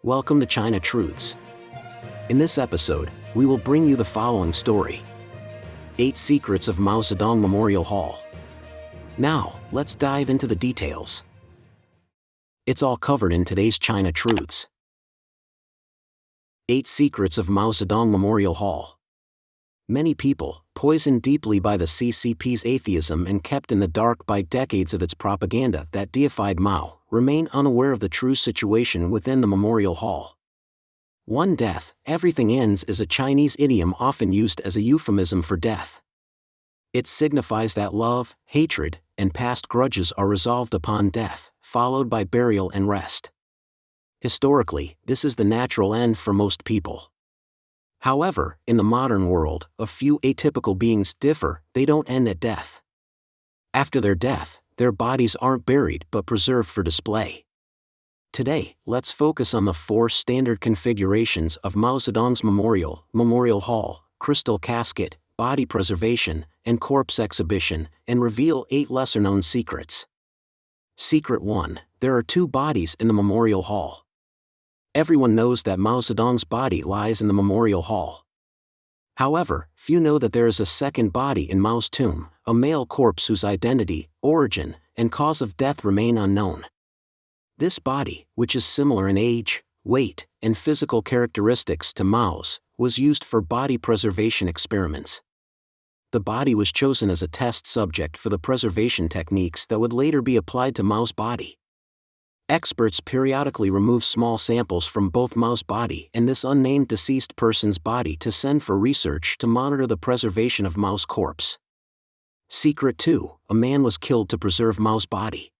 Welcome to China Truths. In this episode, we will bring you the following story: 8 Secrets of Mao Zedong Memorial Hall. Now, let's dive into the details. It's all covered in today's China Truths. 8 Secrets of Mao Zedong Memorial Hall. Many people, poisoned deeply by the CCP's atheism and kept in the dark by decades of its propaganda that deified Mao, remain unaware of the true situation within the Memorial Hall. One death, everything ends is a Chinese idiom often used as a euphemism for death. It signifies that love, hatred, and past grudges are resolved upon death, followed by burial and rest. Historically, this is the natural end for most people. However, in the modern world, a few atypical beings differ. They don't end at death. After their death, their bodies aren't buried but preserved for display. Today, let's focus on the 4 standard configurations of Mao Zedong's memorial hall, crystal casket, body preservation, and corpse exhibition, and reveal 8 lesser-known secrets. Secret 1: there are 2 bodies in the memorial hall. Everyone knows that Mao Zedong's body lies in the memorial hall. However, few know that there is a second body in Mao's tomb, a male corpse whose identity, origin, and cause of death remain unknown. This body, which is similar in age, weight, and physical characteristics to Mao's, was used for body preservation experiments. The body was chosen as a test subject for the preservation techniques that would later be applied to Mao's body. Experts periodically remove small samples from both Mao's body and this unnamed deceased person's body to send for research to monitor the preservation of Mao's corpse. Secret 2: a man was killed to preserve Mao's body.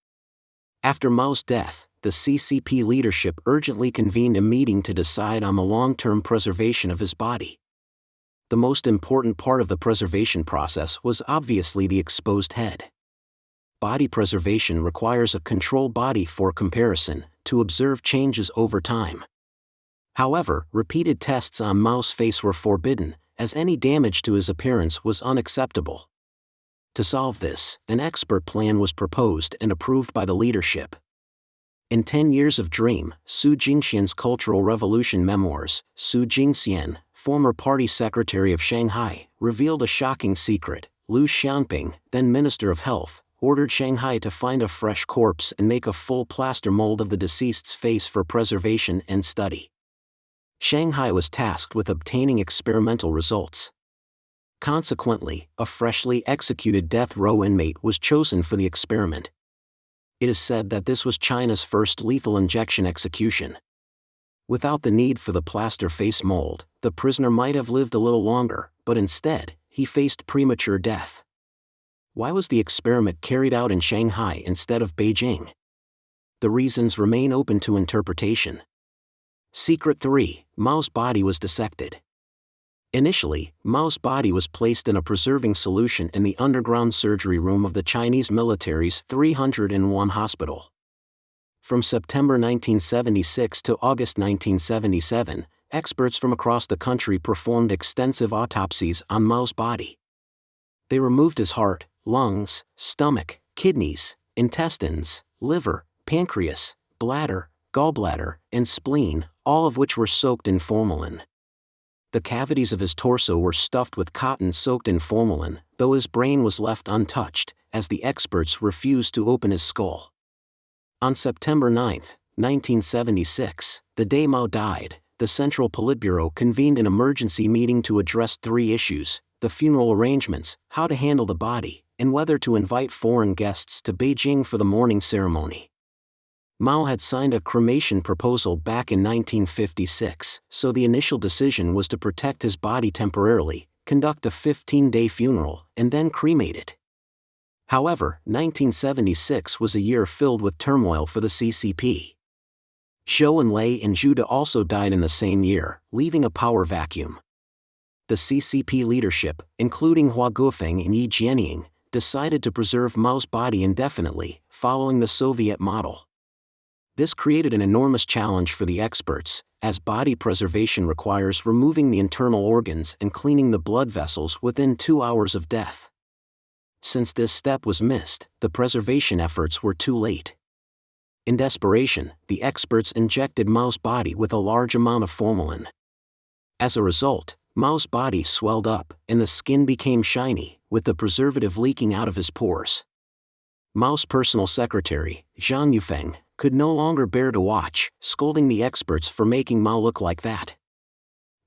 After Mao's death, the CCP leadership urgently convened a meeting to decide on the long-term preservation of his body. The most important part of the preservation process was obviously the exposed head. Body preservation requires a control body for comparison, to observe changes over time. However, repeated tests on Mao's face were forbidden, as any damage to his appearance was unacceptable. To solve this, an expert plan was proposed and approved by the leadership. In 10 Years of Dream, Su Jingxian's Cultural Revolution memoirs, Su Jingxian, former party secretary of Shanghai, revealed a shocking secret. Liu Xianping, then Minister of Health, ordered Shanghai to find a fresh corpse and make a full plaster mold of the deceased's face for preservation and study. Shanghai was tasked with obtaining experimental results. Consequently, a freshly executed death row inmate was chosen for the experiment. It is said that this was China's first lethal injection execution. Without the need for the plaster face mold, the prisoner might have lived a little longer, but instead, he faced premature death. Why was the experiment carried out in Shanghai instead of Beijing? The reasons remain open to interpretation. Secret 3: Mao's body was dissected. Initially, Mao's body was placed in a preserving solution in the underground surgery room of the Chinese military's 301 hospital. From September 1976 to August 1977, experts from across the country performed extensive autopsies on Mao's body. They removed his heart, lungs, stomach, kidneys, intestines, liver, pancreas, bladder, gallbladder, and spleen, all of which were soaked in formalin. The cavities of his torso were stuffed with cotton soaked in formalin, though his brain was left untouched, as the experts refused to open his skull. On September 9, 1976, the day Mao died, the Central Politburo convened an emergency meeting to address 3 issues: the funeral arrangements, how to handle the body, and whether to invite foreign guests to Beijing for the mourning ceremony. Mao had signed a cremation proposal back in 1956, so the initial decision was to protect his body temporarily, conduct a 15-day funeral, and then cremate it. However, 1976 was a year filled with turmoil for the CCP. Zhou Enlai and Zhu De also died in the same year, leaving a power vacuum. The CCP leadership, including Hua Guofeng and Yi Jianying, decided to preserve Mao's body indefinitely, following the Soviet model. This created an enormous challenge for the experts, as body preservation requires removing the internal organs and cleaning the blood vessels within 2 hours of death. Since this step was missed, the preservation efforts were too late. In desperation, the experts injected Mao's body with a large amount of formalin. As a result, Mao's body swelled up, and the skin became shiny, with the preservative leaking out of his pores. Mao's personal secretary, Zhang Yufeng, could no longer bear to watch, scolding the experts for making Mao look like that.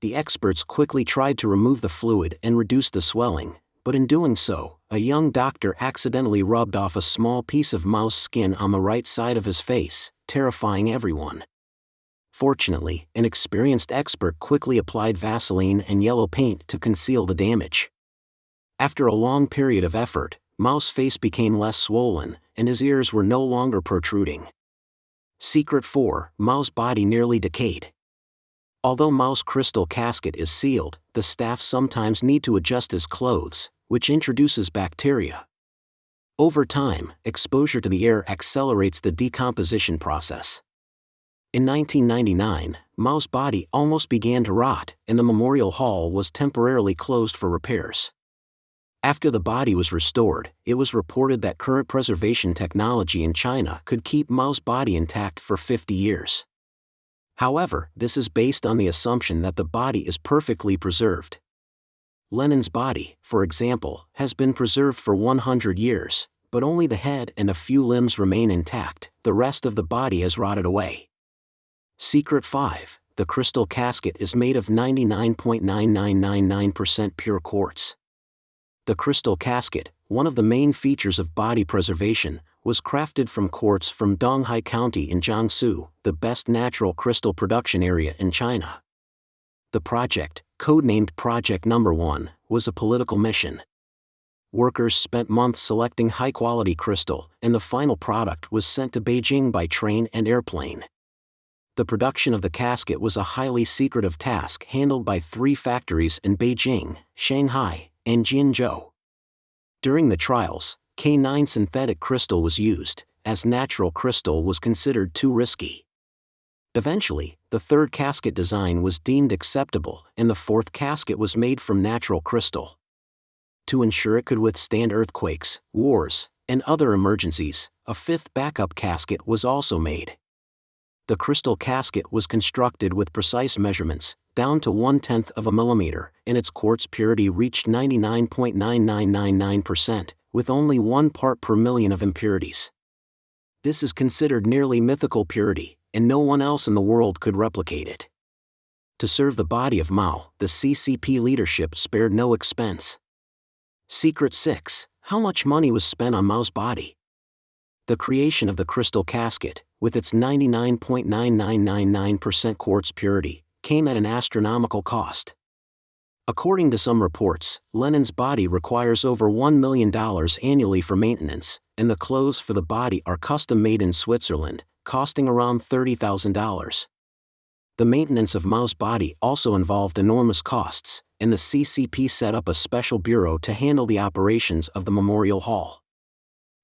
The experts quickly tried to remove the fluid and reduce the swelling, but in doing so, a young doctor accidentally rubbed off a small piece of Mao's skin on the right side of his face, terrifying everyone. Fortunately, an experienced expert quickly applied Vaseline and yellow paint to conceal the damage. After a long period of effort, Mao's face became less swollen, and his ears were no longer protruding. Secret 4: Mao's body nearly decayed. Although Mao's crystal casket is sealed, the staff sometimes need to adjust his clothes, which introduces bacteria. Over time, exposure to the air accelerates the decomposition process. In 1999, Mao's body almost began to rot, and the memorial hall was temporarily closed for repairs. After the body was restored, it was reported that current preservation technology in China could keep Mao's body intact for 50 years. However, this is based on the assumption that the body is perfectly preserved. Lenin's body, for example, has been preserved for 100 years, but only the head and a few limbs remain intact, the rest of the body has rotted away. Secret 5: The crystal casket is made of 99.9999% pure quartz. The crystal casket, one of the main features of body preservation, was crafted from quartz from Donghai County in Jiangsu, the best natural crystal production area in China. The project, codenamed Project No. 1, was a political mission. Workers spent months selecting high-quality crystal, and the final product was sent to Beijing by train and airplane. The production of the casket was a highly secretive task handled by 3 factories in Beijing, Shanghai, and Jinzhou. During the trials, K9 synthetic crystal was used, as natural crystal was considered too risky. Eventually, the 3rd casket design was deemed acceptable, and the 4th casket was made from natural crystal. To ensure it could withstand earthquakes, wars, and other emergencies, a 5th backup casket was also made. The crystal casket was constructed with precise measurements, down to 1/10 of a millimeter, and its quartz purity reached 99.9999%, with only 1 part per million of impurities. This is considered nearly mythical purity, and no one else in the world could replicate it. To serve the body of Mao, the CCP leadership spared no expense. Secret 6: How much money was spent on Mao's body? The creation of the crystal casket, with its 99.9999% quartz purity, came at an astronomical cost. According to some reports, Lenin's body requires over $1 million annually for maintenance, and the clothes for the body are custom-made in Switzerland, costing around $30,000. The maintenance of Mao's body also involved enormous costs, and the CCP set up a special bureau to handle the operations of the memorial hall.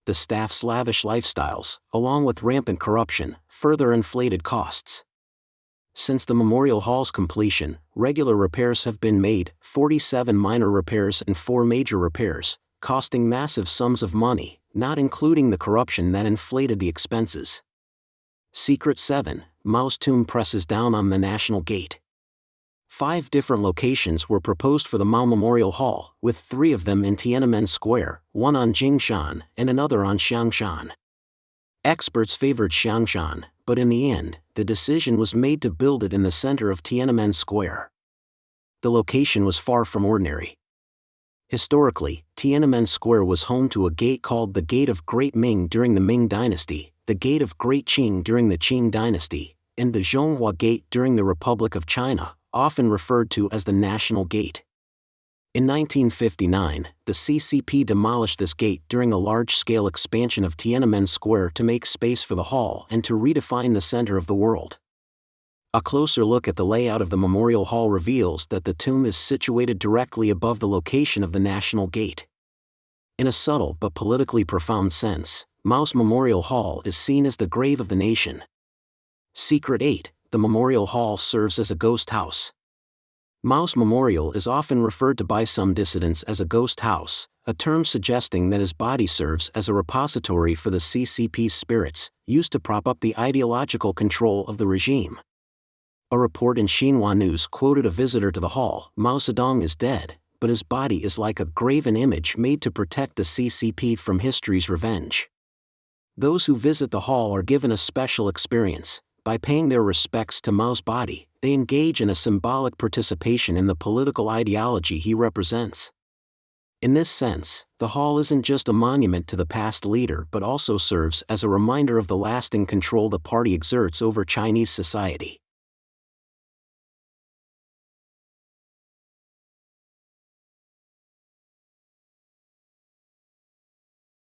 The staff's lavish lifestyles, along with rampant corruption, further inflated costs. Since the memorial hall's completion, regular repairs have been made, 47 minor repairs and 4 major repairs, costing massive sums of money, not including the corruption that inflated the expenses. Secret 7: Mao's tomb presses down on the National Gate. 5 different locations were proposed for the Mao Memorial Hall, with 3 of them in Tiananmen Square, one on Jingshan and another on Xiangshan. Experts favored Xiangshan, but in the end, the decision was made to build it in the center of Tiananmen Square. The location was far from ordinary. Historically, Tiananmen Square was home to a gate called the Gate of Great Ming during the Ming Dynasty, the Gate of Great Qing during the Qing Dynasty, and the Zhonghua Gate during the Republic of China, often referred to as the National Gate. In 1959, the CCP demolished this gate during a large-scale expansion of Tiananmen Square to make space for the hall and to redefine the center of the world. A closer look at the layout of the Memorial Hall reveals that the tomb is situated directly above the location of the National Gate. In a subtle but politically profound sense, Mao's Memorial Hall is seen as the grave of the nation. Secret 8: The Memorial Hall serves as a ghost house. Mao's memorial is often referred to by some dissidents as a ghost house, a term suggesting that his body serves as a repository for the CCP's spirits, used to prop up the ideological control of the regime. A report in Xinhua News quoted a visitor to the hall: "Mao Zedong is dead, but his body is like a graven image made to protect the CCP from history's revenge." Those who visit the hall are given a special experience. By paying their respects to Mao's body, they engage in a symbolic participation in the political ideology he represents. In this sense, the hall isn't just a monument to the past leader but also serves as a reminder of the lasting control the party exerts over Chinese society.